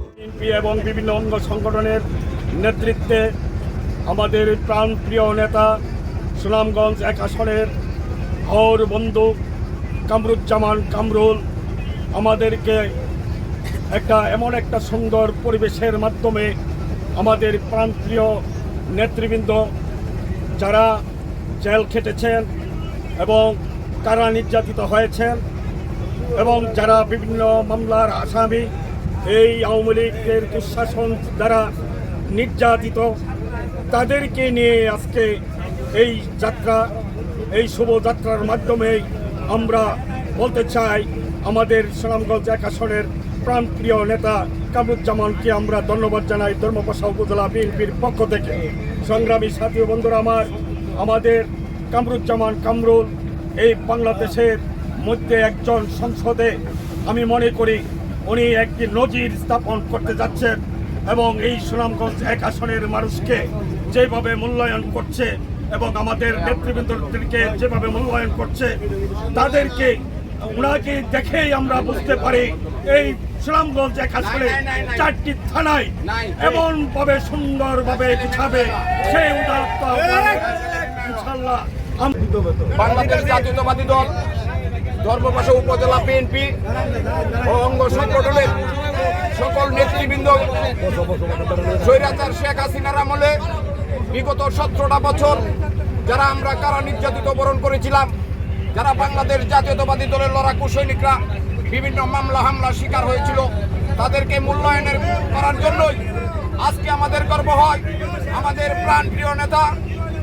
BNP এবং বিভিন্ন অঙ্গ সংগঠনের নেতৃত্বে আমাদের প্রাণপ্রিয় নেতা সুনামগঞ্জ ১ আসনের হাওর বন্ধু কামরুজ্জামান কামরুল আমাদেরকে এমন একটা সুন্দর পরিবেশের মাধ্যমে আমাদের প্রাণপ্রিয় নেতৃবৃন্দ যারা জেল খেটেছেন এবং কারা নির্যাতিত হয়েছেন এবং যারা বিভিন্ন মামলার আসামি এই আওয়ামী লীগের দুঃশাসন দ্বারা নির্যাতিত তাদেরকে নিয়ে আজকে এই যাত্রা, এই শুভযাত্রার মাধ্যমে আমরা বলতে চাই আমাদের সুনামগঞ্জ ১ আসনের প্রাণপ্রিয় নেতা কামরুজ্জামানকে আমরা ধন্যবাদ জানাই ধর্মপাশা উপজেলা বিএনপির পক্ষ থেকে। সংগ্রামী সাথী বন্ধুরা আমাদের কামরুজ্জামান কামরুল এই বাংলাদেশের মধ্যে একজন সংসদে আমি মনে করি উনি একটি নজির স্থাপন করতে যাচ্ছেন এবং এই সুনামগঞ্জ ১ আসনের মানুষকে যেভাবে মূল্যায়ন করছে এবং আমাদের নেতৃবৃন্দকে যেভাবে মূল্যায়ন করছে তাদেরকে ওনাকে দেখেই আমরা বুঝতে পারি এই সুনামগঞ্জ ১ আসনে ৪টি থানায় এমনভাবে সুন্দরভাবে গুছাবে সেই উদারত্ব ইনশাআল্লাহ। বাংলাদেশ জাতীয়তাবাদী দল ধর্মপাশা উপজেলা বিএনপি ও অঙ্গ সংগঠনের সকল নেতৃবৃন্দ স্বৈরাচার শেখ হাসিনার আমলে বিগত ১৭টা বছর যারা আমরা কারা নির্যাতিত বরণ করেছিলাম, যারা বাংলাদেশ জাতীয়তাবাদী দলের লড়াকু সৈনিকরা বিভিন্ন মামলা হামলার শিকার হয়েছিল, তাদেরকে মূল্যায়নের করার জন্যই আজকে আমাদের গর্ব হয় আমাদের প্রাণপ্রিয় নেতা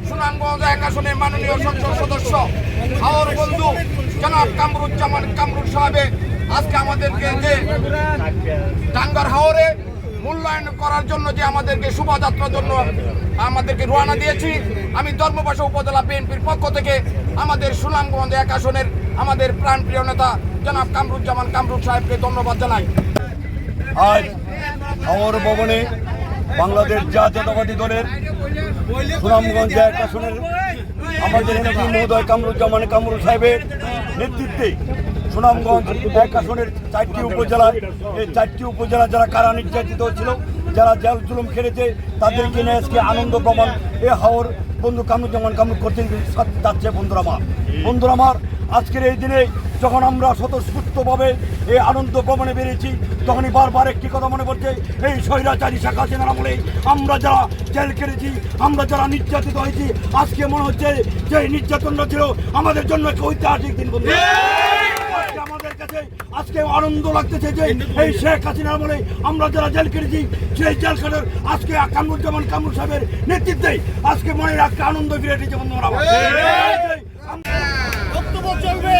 সুনামগঞ্জ ১ আসনের মাননীয় সংসদ সদস্য হাওর বন্ধু জনাব কামরুজ্জামান কামরুল সাহেব আজকে আমাদেরকে যে টাঙ্গার হাওরে মূল্যায়ন করার জন্য যে আমাদেরকে শোভাযাত্রার জন্য আমাদেরকে রওনা দিয়েছি। আমি ধর্মপাশা উপজেলা বিএনপির পক্ষ থেকে আমাদের সুনামগঞ্জ ১ আসনের আমাদের প্রাণপ্রিয় নেতা জনাব কামরুজ্জামান কামরুল সাহেবকে ধন্যবাদ জানাই। আজ হাওর ভবনে বাংলাদেশ জাতীয়তাবাদী দলের সুনামগঞ্জ ১ আসনের আমাদের এমপি মহোদয় কামরুজ্জামান কামরুল সাহেবের নেতৃত্বে সুনামগঞ্জ ১ আসনের ৪টি উপজেলায় এই ৪টি উপজেলা যারা কারা নির্যাতিত ছিল, যারা জেল জুলুম খেলেছে তাদেরকে নিয়ে আজকে আনন্দ প্রমাণ এ হাওর বন্ধু কামরুজ্জামান কামরুল করতে যাচ্ছে। বন্ধুরা আমার আজকের এই দিনে যখন আমরা স্বতঃস্ফূর্তভাবে এই আনন্দ ভ্রমণে বেরিয়েছি তখনই বারবার একটি কথা মনে পড়ছে, এই স্বৈরাচারী শেখ হাসিনার আমলে আমরা যারা জেল কেটেছি, আমরা যারা নির্যাতিত হয়েছি, আজকে মনে হচ্ছে যে নির্যাতনটা ছিল আমাদের জন্য একটা ঐতিহাসিক দিন। বন্ধু আমাদের কাছে আজকে আনন্দ লাগতেছে যে এই শেখ হাসিনার আমলে আমরা যারা জেল কেটেছি সেই জেল খাটের আজকে কামরুজ্জামান কামরুল সাহেবের নেতৃত্বে আজকে মনে একটা আনন্দ ফিরে এসেছে। বন্ধুরা বক্তব্য চলবে।